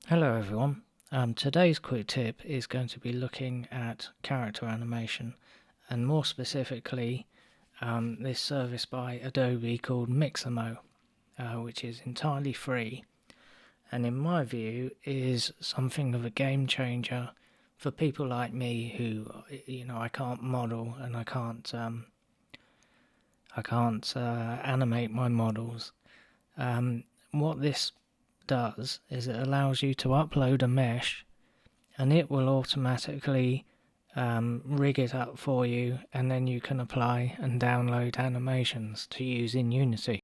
Hello everyone. Today's quick tip is going to be looking at character animation, and more specifically this service by Adobe called Mixamo, which is entirely free and in my view is something of a game changer for people like me who, I can't model and I can't animate my models. What this does is it allows you to upload a mesh and it will automatically rig it up for you, and then you can apply and download animations to use in Unity.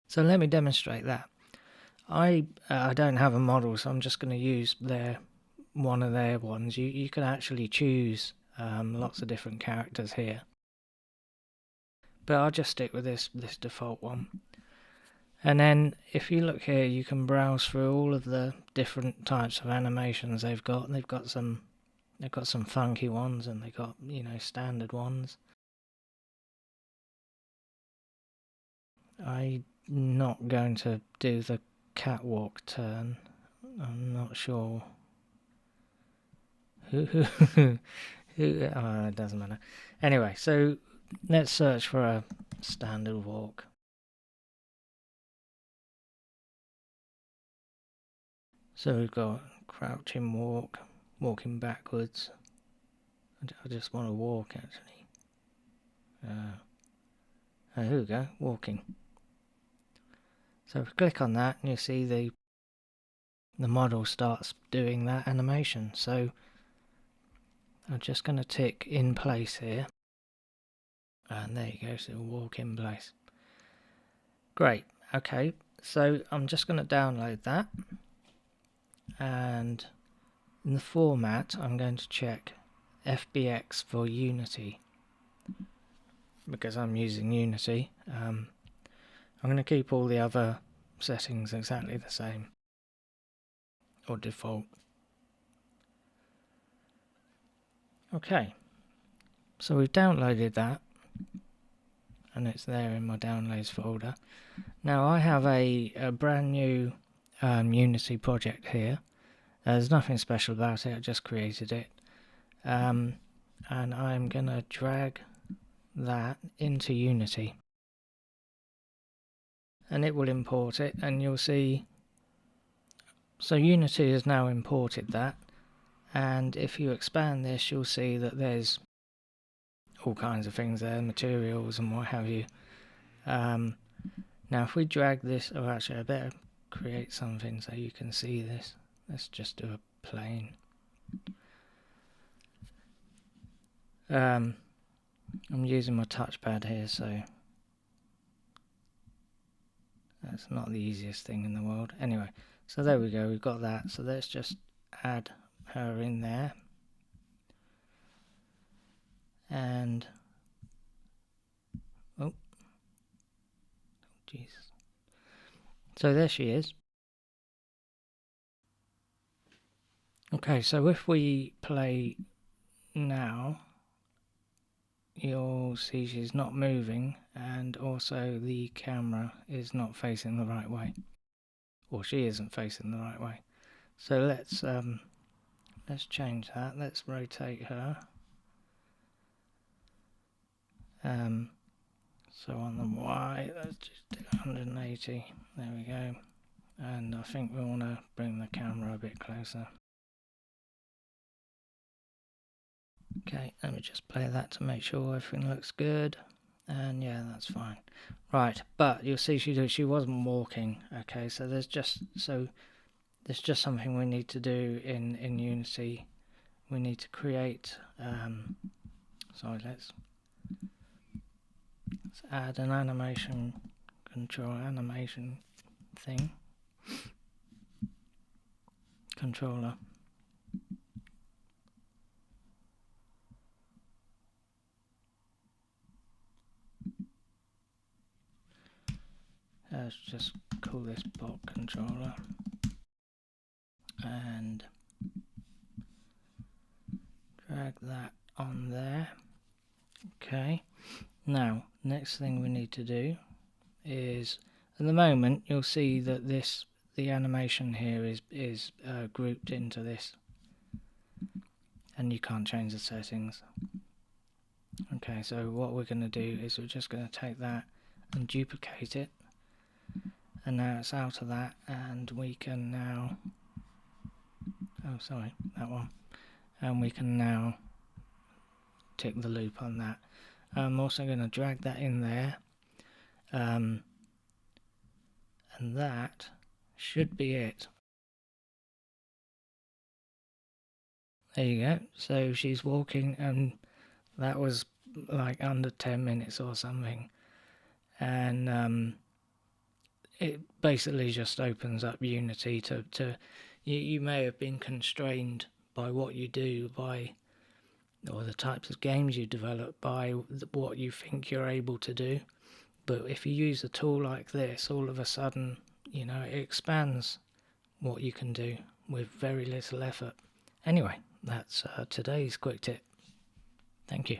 So let me demonstrate that. I don't have a model, so I'm just going to use one of their ones. You can actually choose lots of different characters here, but I'll just stick with this default one. And then if you look here, you can browse through all of the different types of animations they've got. They've got some funky ones, and they've got standard ones. I'm not going to do the catwalk turn. I'm not sure who it doesn't matter. Anyway, so let's search for a standard walk. So we've got crouching walk, walking backwards. I just want to walk actually. Here we go, walking. So if we click on that, and you see the model starts doing that animation. So I'm just going to tick in place here, and there you go, so it'll walk in place. Great. Okay, so I'm just going to download that, and in the format I'm going to check FBX for Unity because I'm using Unity. I'm going to keep all the other settings exactly the same, or default. Okay, so we've downloaded that and it's there in my downloads folder. Now I have a brand new Unity project here. There's nothing special about it, I just created it, and I'm gonna drag that into Unity, and it will import it, and you'll see, so Unity has now imported that, and if you expand this you'll see that there's all kinds of things there, materials and what have you. Now if we drag this, or actually I better create something so you can see this. Let's just do a plane. I'm using my touchpad here, so that's not the easiest thing in the world. Anyway, so there we go, we've got that. So let's just add her in there. And oh Jesus. So there she is. Okay, so if we play now, you'll see she's not moving, and also the camera is not facing the right way, or she isn't facing the right way. So let's change that. Let's rotate her. So on the Y, let's just do 180. There we go. And I think we want to bring the camera a bit closer. Okay, let me just play that to make sure everything looks good. And yeah, that's fine. Right, but you'll see she wasn't walking. Okay, so there's just something we need to do in Unity. We need to create let's add an animation thing, controller. Let's just call this bot controller, and drag that on there. Okay, now next thing we need to do is, at the moment you'll see that the animation here is grouped into this, and you can't change the settings. Okay, so what we're going to do is we're just going to take that and duplicate it, and now it's out of that, and we can now, oh sorry, that one, and we can now tick the loop on that. I'm also going to drag that in there, and that should be it. There you go. So she's walking, and that was like under 10 minutes or something, and it basically just opens up Unity to you may have been constrained by what you do, by or the types of games you develop, by what you think you're able to do. But if you use a tool like this, all of a sudden, you know, it expands what you can do with very little effort. Anyway, that's today's quick tip. Thank you.